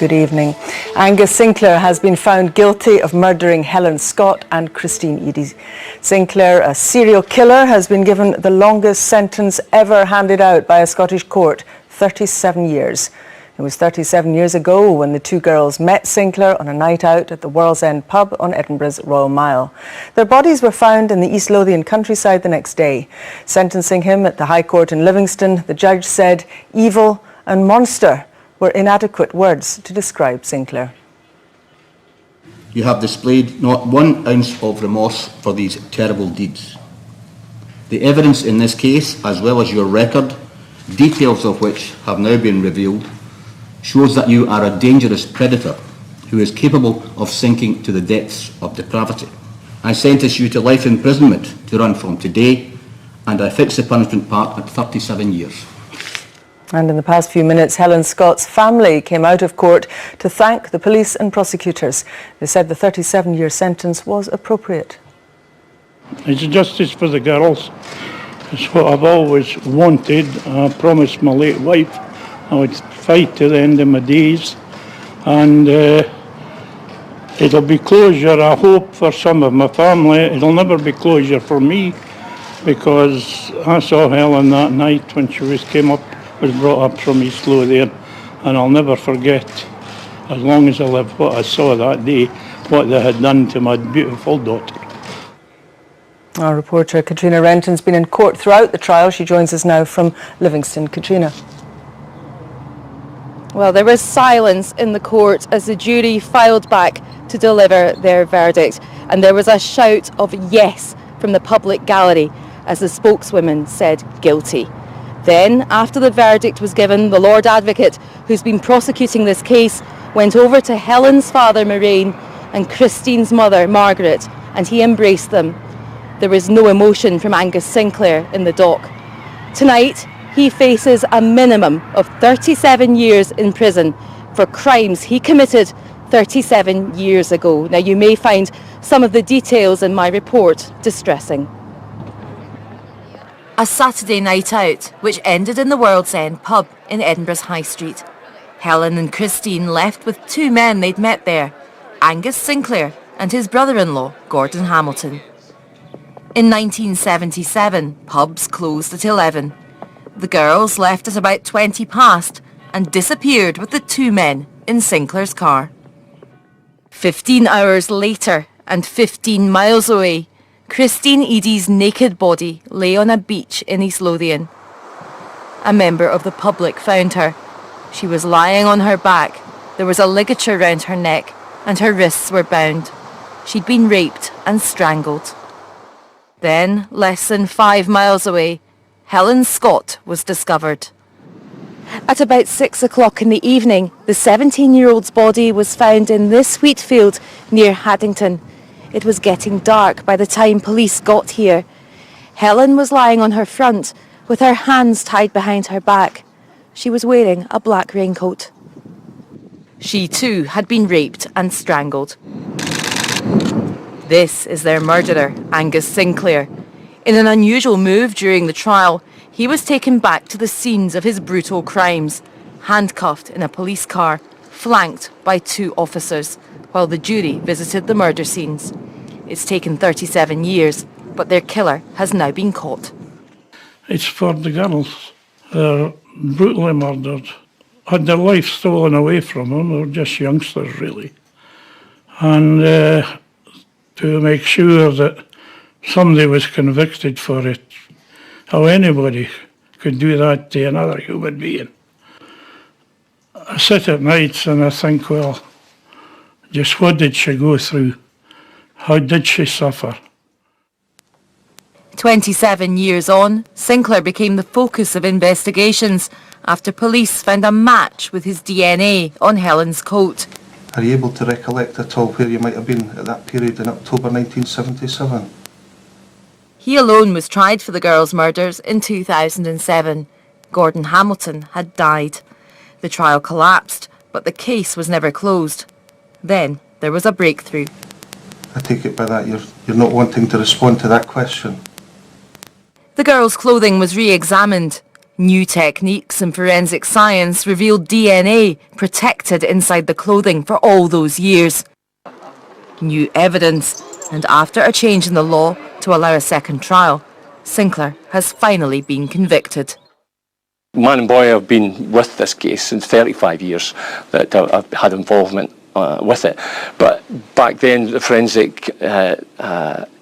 Good evening. Angus Sinclair has been found guilty of murdering Helen Scott and Christine Eadie. Sinclair, a serial killer, has been given the longest sentence ever handed out by a Scottish court, 37 years. It was 37 years ago when the two girls met Sinclair on a night out at the World's End pub on Edinburgh's Royal Mile. Their bodies were found in the East Lothian countryside the next day. Sentencing him at the High Court in Livingston, the judge said evil and monster were inadequate words to describe Sinclair. You have displayed not 1 ounce of remorse for these terrible deeds. The evidence in this case, as well as your record, details of which have now been revealed, shows that you are a dangerous predator who is capable of sinking to the depths of depravity. I sentence you to life imprisonment to run from today, and I fix the punishment part at 37 years. And in the past few minutes, Helen Scott's family came out of court to thank the police and prosecutors. They said the 37-year sentence was appropriate. It's justice for the girls. It's what I've always wanted. I promised my late wife I would fight to the end of my days, and it'll be closure, I hope, for some of my family. It'll never be closure for me, because I saw Helen that night when she was brought up from East Lothian, and I'll never forget, as long as I live, what I saw that day, what they had done to my beautiful daughter. Our reporter Katrina Renton's been in court throughout the trial. She joins us now from Livingston. Katrina. Well, there was silence in the court as the jury filed back to deliver their verdict, and there was a shout of yes from the public gallery as the spokeswoman said guilty. Then, after the verdict was given, the Lord Advocate, who's been prosecuting this case, went over to Helen's father, Moraine, and Christine's mother, Margaret, and he embraced them. There was no emotion from Angus Sinclair in the dock. Tonight, he faces a minimum of 37 years in prison for crimes he committed 37 years ago. Now, you may find some of the details in my report distressing. A Saturday night out, which ended in the World's End pub in Edinburgh's High Street. Helen and Christine left with 2 men they'd met there, Angus Sinclair and his brother-in-law, Gordon Hamilton. In 1977, pubs closed at 11. The girls left at about 20 past and disappeared with the 2 men in Sinclair's car. 15 hours later and 15 miles away, Christine Eadie's naked body lay on a beach in East Lothian. A member of the public found her. She was lying on her back. There was a ligature round her neck and her wrists were bound. She'd been raped and strangled. Then, less than 5 miles away, Helen Scott was discovered. At about 6 o'clock in the evening, the 17-year-old's body was found in this wheat field near Haddington. It was getting dark by the time police got here. Helen was lying on her front with her hands tied behind her back. She was wearing a black raincoat. She too had been raped and strangled. This is their murderer, Angus Sinclair. In an unusual move during the trial, he was taken back to the scenes of his brutal crimes, handcuffed in a police car, flanked by 2 officers, while the jury visited the murder scenes. It's taken 37 years, but their killer has now been caught. It's for the girls. They're brutally murdered. Had their life stolen away from them. They were just youngsters, really. And to make sure that somebody was convicted for it, how anybody could do that to another human being. I sit at nights and I think, well, just what did she go through? How did she suffer? 27 years on, Sinclair became the focus of investigations after police found a match with his DNA on Helen's coat. Are you able to recollect at all where you might have been at that period in October 1977? He alone was tried for the girls' murders in 2007. Gordon Hamilton had died. The trial collapsed, but the case was never closed. Then there was a breakthrough. I take it by that you're not wanting to respond to that question. The girls' clothing was re-examined. New techniques in forensic science revealed DNA protected inside the clothing for all those years. New evidence, and after a change in the law to allow a second trial, Sinclair has finally been convicted. Man and boy have been with this case since 35 years that I've had involvement with it. But back then the forensic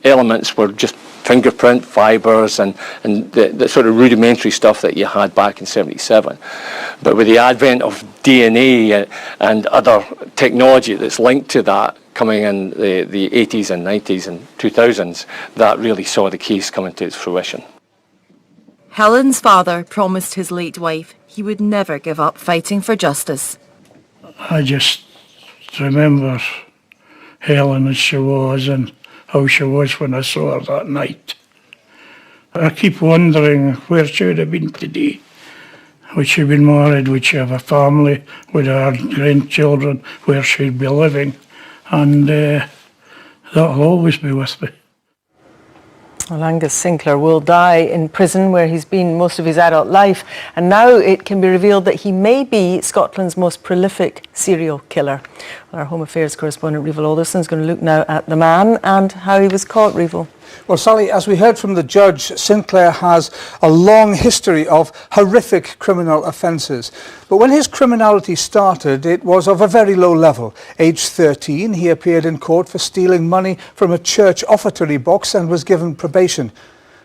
elements were just fingerprint, fibres and the sort of rudimentary stuff that you had back in 77. But with the advent of DNA and other technology that's linked to that coming in the 80s and 90s and 2000s, that really saw the case coming to its fruition. Helen's father promised his late wife he would never give up fighting for justice. I just remember Helen as she was and how she was when I saw her that night. I keep wondering where she would have been today. Would she have been married? Would she have a family? Would her grandchildren? Where she'd be living? And that'll always be with me. Well, Angus Sinclair will die in prison where he's been most of his adult life, and now it can be revealed that he may be Scotland's most prolific serial killer. Well, our Home Affairs correspondent Rival Alderson is going to look now at the man and how he was caught. Rival. Well, Sally, as we heard from the judge, Sinclair has a long history of horrific criminal offences. But when his criminality started, it was of a very low level. Aged 13, he appeared in court for stealing money from a church offertory box and was given probation.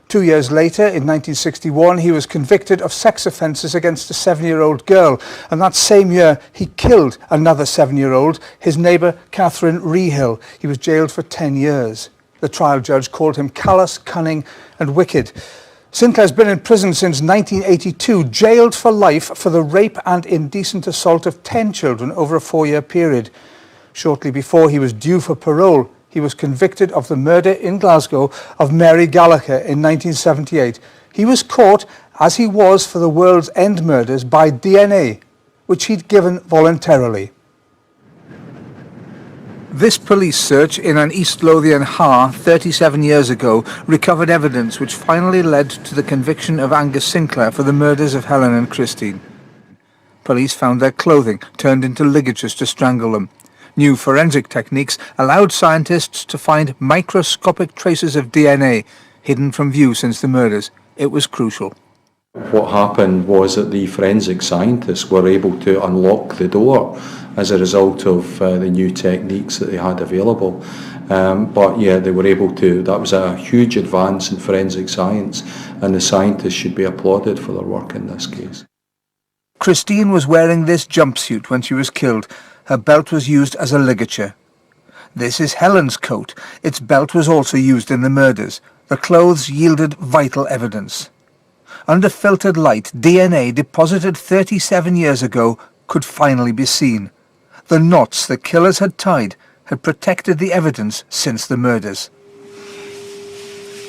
2 years later, in 1961, he was convicted of sex offences against a 7-year-old girl. And that same year, he killed another 7-year-old, his neighbour Catherine Rehill. He was jailed for 10 years. The trial judge called him callous, cunning and wicked. Sinclair's been in prison since 1982, jailed for life for the rape and indecent assault of 10 children over a 4-year period. Shortly before he was due for parole, he was convicted of the murder in Glasgow of Mary Gallagher in 1978. He was caught, as he was for the World's End murders, by DNA, which he'd given voluntarily. This police search in an East Lothian ha 37 years ago recovered evidence which finally led to the conviction of Angus Sinclair for the murders of Helen and Christine. Police found their clothing turned into ligatures to strangle them. New forensic techniques allowed scientists to find microscopic traces of DNA hidden from view since the murders. It was crucial. What happened was that the forensic scientists were able to unlock the door as a result of the new techniques that they had available. But yeah, they were able to, that was a huge advance in forensic science, and the scientists should be applauded for their work in this case. Christine was wearing this jumpsuit when she was killed. Her belt was used as a ligature. This is Helen's coat. Its belt was also used in the murders. The clothes yielded vital evidence. Under filtered light, DNA deposited 37 years ago could finally be seen. The knots the killers had tied had protected the evidence since the murders.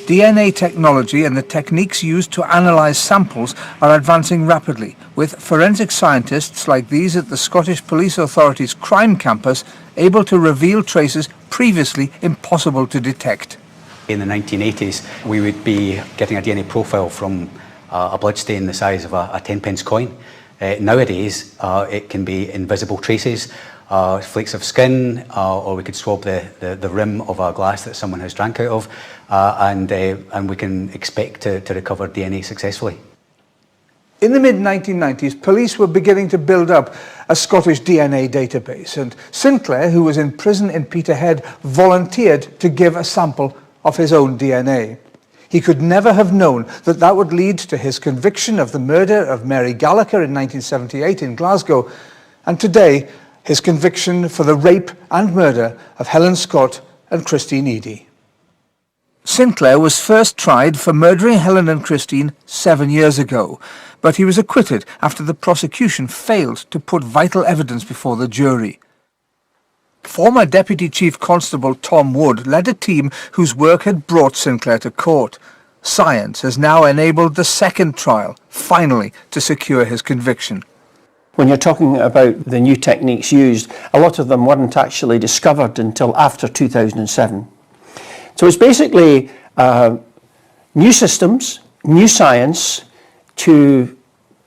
DNA technology and the techniques used to analyse samples are advancing rapidly, with forensic scientists like these at the Scottish Police Authority's crime campus able to reveal traces previously impossible to detect. In the 1980s, we would be getting a DNA profile from a bloodstain the size of a 10-pence coin. Nowadays, it can be invisible traces, flakes of skin, or we could swab the rim of a glass that someone has drank out of, and we can expect to recover DNA successfully. In the mid-1990s, police were beginning to build up a Scottish DNA database, and Sinclair, who was in prison in Peterhead, volunteered to give a sample of his own DNA. He could never have known that that would lead to his conviction of the murder of Mary Gallagher in 1978 in Glasgow, and today his conviction for the rape and murder of Helen Scott and Christine Eadie. Sinclair was first tried for murdering Helen and Christine 7 years ago, but he was acquitted after the prosecution failed to put vital evidence before the jury. Former Deputy Chief Constable Tom Wood led a team whose work had brought Sinclair to court. Science has now enabled the second trial, finally, to secure his conviction. When you're talking about the new techniques used, a lot of them weren't actually discovered until after 2007. So it's basically new systems, new science to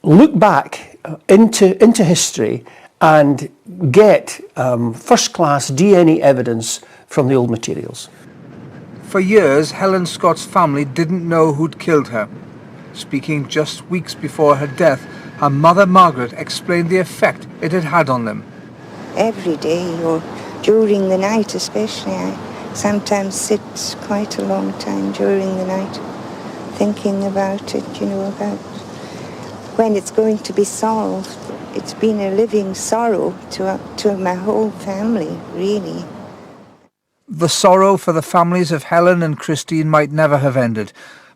look back into history and get first-class DNA evidence from the old materials. For years, Helen Scott's family didn't know who'd killed her. Speaking just weeks before her death, her mother Margaret explained the effect it had had on them. Every day, or during the night especially, I sometimes sit quite a long time during the night thinking about it, about when it's going to be solved. It's been a living sorrow to my whole family, really. The sorrow for the families of Helen and Christine might never have ended.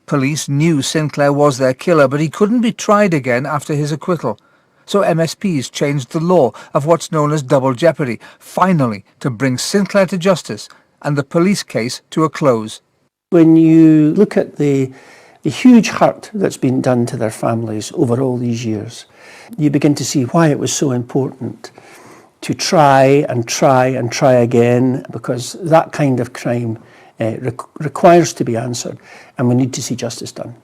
Police knew Sinclair was their killer, but he couldn't be tried again after his acquittal. So MSPs changed the law of what's known as double jeopardy, finally to bring Sinclair to justice and the police case to a close. When you look at the huge hurt that's been done to their families over all these years, you begin to see why it was so important to try and try and try again, because that kind of crime requires to be answered, and we need to see justice done.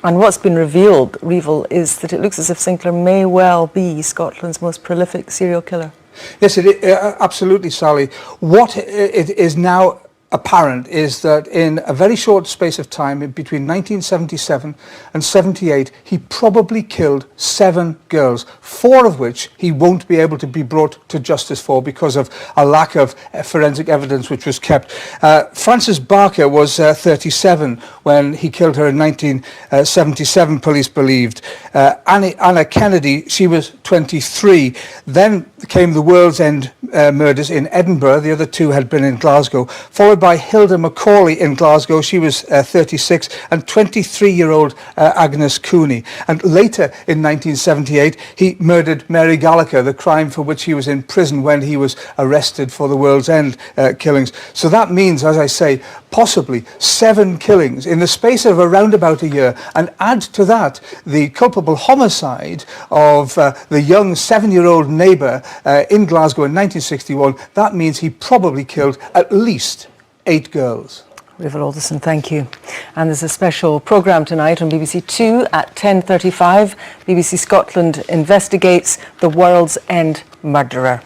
And what's been revealed, Revel, is that it looks as if Sinclair may well be Scotland's most prolific serial killer. Yes, absolutely, Sally. What it is now apparent is that in a very short space of time, between 1977 and 78, he probably killed 7 girls, 4 of which he won't be able to be brought to justice for because of a lack of forensic evidence which was kept. Frances Barker was 37 when he killed her in 1977, police believed. Anna Kennedy, she was 23. Then came the World's End murders in Edinburgh. The other 2 had been in Glasgow, followed by Hilda Macaulay in Glasgow. She was 36, and 23-year-old Agnes Cooney. And later in 1978, he murdered Mary Gallagher, the crime for which he was in prison when he was arrested for the World's End killings. So that means, as I say, possibly 7 killings in the space of around about a year. And add to that the culpable homicide of the young 7-year-old neighbour in Glasgow in 1961. That means he probably killed at least 8 girls. River Alderson, thank you. And there's a special programme tonight on BBC 2 at 10:35. BBC Scotland investigates the World's End murderer.